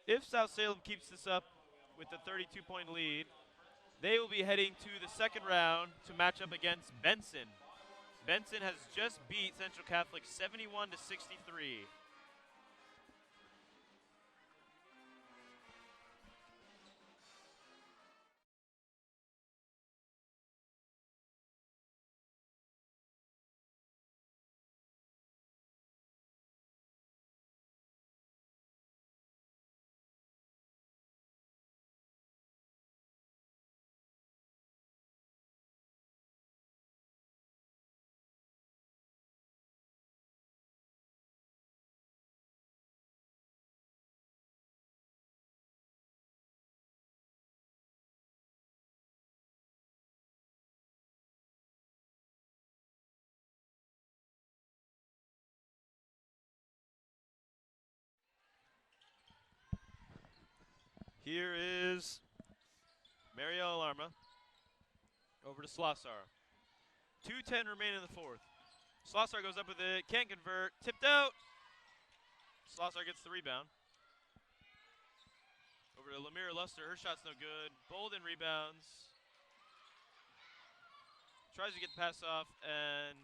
Speaker 1: If South Salem keeps this up with the 32-point lead, they will be heading to the second round to match up against Benson. Benson has just beat Central Catholic 71-63. Here is Mario Alarma over to Slossar. 2:10 remain in the fourth. Slossar goes up with it, can't convert, tipped out. Slossar gets the rebound. Over to Lemira Luster, her shot's no good. Bolden rebounds. Tries to get the pass off, and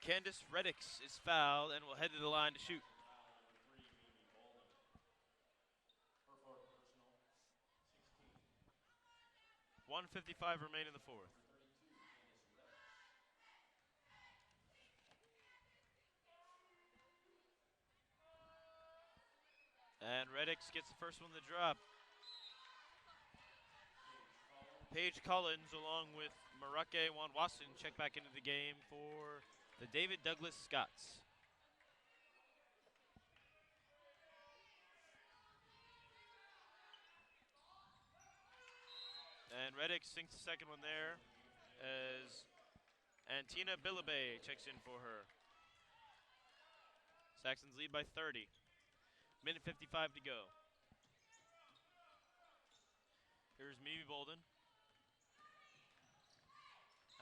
Speaker 1: Candace Reddix is fouled and will head to the line to shoot. 1:55 remain in the fourth. And Reddix gets the first one to drop. Paige Collins, along with Marake Wanwason, check back into the game for the David Douglas Scots. And Reddix sinks the second one there as Antina Billabe checks in for her. Saxons lead by 30. Minute 55 to go. Here's Mimi Bolden.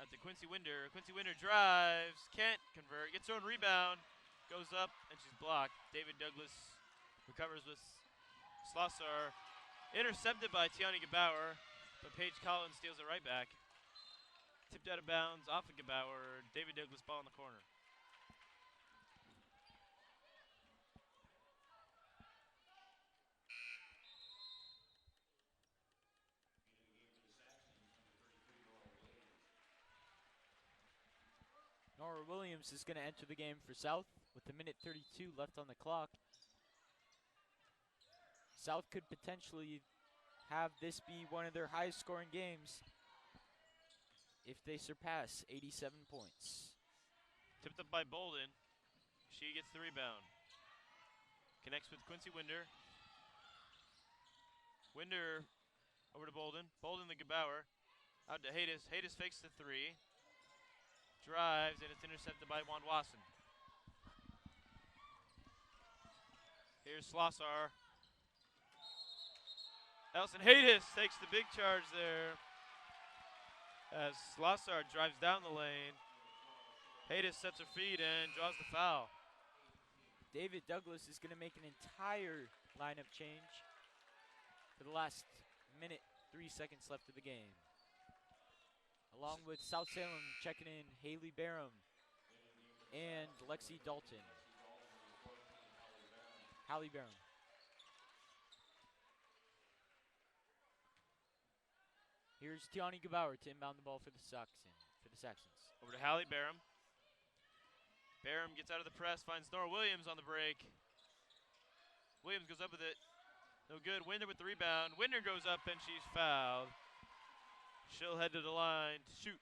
Speaker 1: Out to Quincy Winder. Quincy Winder drives, can't convert, gets her own rebound, goes up, and she's blocked. David Douglas recovers with Slossar. Intercepted by Tiani Gebauer, but Paige Collins steals it right back. Tipped out of bounds off of Gebauer. David Douglas ball in the corner.
Speaker 3: Nora Williams is going to enter the game for South with a minute 32 left on the clock. South could potentially have this be one of their highest scoring games if they surpass 87 points.
Speaker 1: Tipped up by Bolden. She gets the rebound. Connects with Quincy Winder. Winder over to Bolden. Bolden to Gebauer. Out to Haydes. Haydes fakes the three. Drives, and it's intercepted by Wanwason. Here's Slossar. Elson Haydes takes the big charge there as Slossar drives down the lane. Haydes sets her feet and draws the foul.
Speaker 3: David Douglas is going to make an entire lineup change for the last minute, 3 seconds left of the game. Along with South Salem checking in Haley Barham and Lexi Dalton. Hallie Barham. Here's Tiani Gebauer to inbound the ball for the Saxons.
Speaker 1: Over to Hallie Barham. Barham gets out of the press, finds Nora Williams on the break. Williams goes up with it. No good. Winder with the rebound. Winder goes up and she's fouled. She'll head to the line to shoot.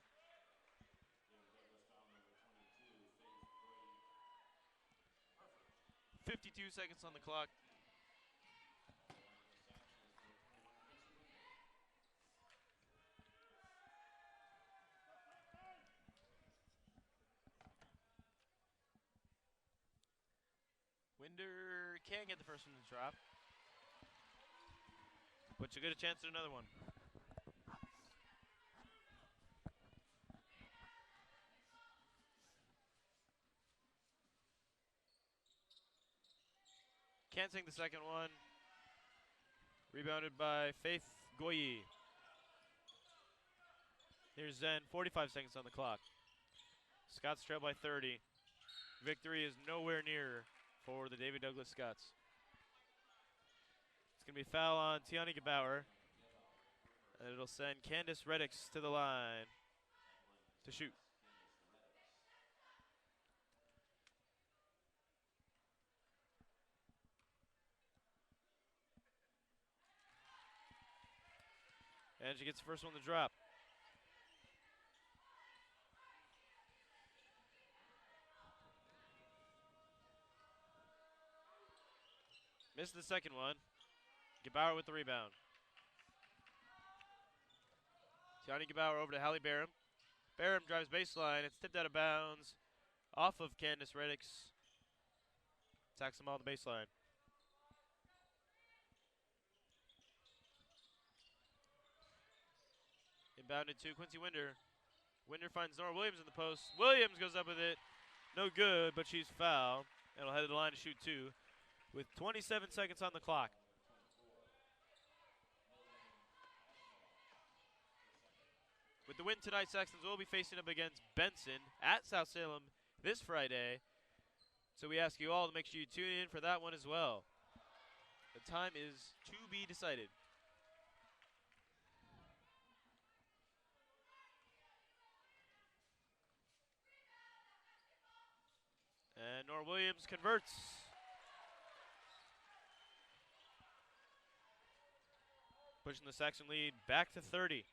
Speaker 1: .52 seconds on the clock. Winder can't get the first one to drop, but you get a chance at another one. Can't sink the second one. Rebounded by Faith Goyi. Here's Zen, 45 seconds on the clock. Scots trail by 30. Victory is nowhere near for the David Douglas Scots. It's going to be a foul on Tiani Gebauer. And it'll send Candace Reddix to the line to shoot. And she gets the first one to drop. Missed the second one. Gebauer with the rebound. Tiani Gebauer over to Hallie Barham. Barham drives baseline. It's tipped out of bounds off of Candace Reddix. Attacks them all on the baseline. Rebounded to Quincy Winder. Winder finds Nora Williams in the post. Williams goes up with it. No good, but she's fouled. It'll head to the line to shoot 2 with 27 seconds on the clock. With the win tonight, Saxons will be facing up against Benson at South Salem this Friday. So we ask you all to make sure you tune in for that one as well. The time is to be decided. And Nora Williams converts. Pushing the Saxon lead back to 30.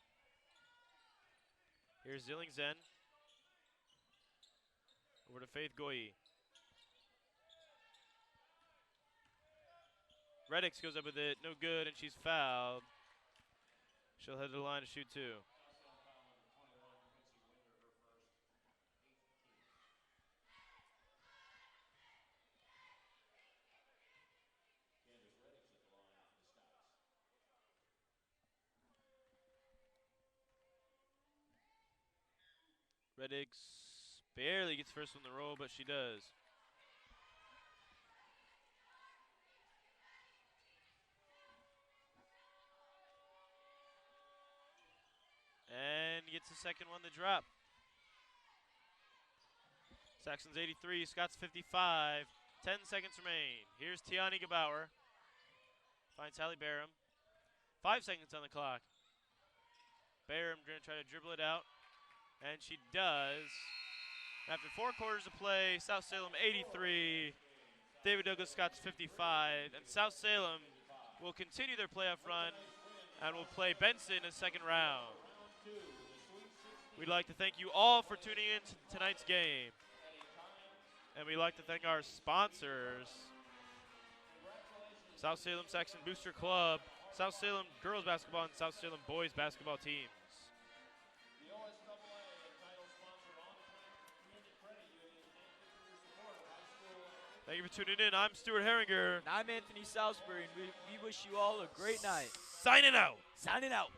Speaker 1: Here's Zilling Zen. Over to Faith Goyi. Reddix goes up with it, no good, and she's fouled. She'll head to the line to shoot 2. Reddix barely gets first on the roll, but she does. And gets the second one to drop. Saxon's 83, Scott's 55. 10 seconds remain. Here's Tiani Gebauer. Finds Hallie Barham. 5 seconds on the clock. Barham going to try to dribble it out. And she does. After 4 quarters of play, South Salem 83. David Douglas Scott's 55. And South Salem will continue their playoff run and will play Benson in the second round. We'd like to thank you all for tuning in to tonight's game. And we'd like to thank our sponsors, South Salem Saxon Booster Club, South Salem Girls Basketball, and South Salem Boys Basketball teams. Thank you for tuning in. I'm Stuart Herringer.
Speaker 3: And I'm Anthony Salisbury, and we wish you all a great night.
Speaker 1: Signing out.
Speaker 3: Signing out.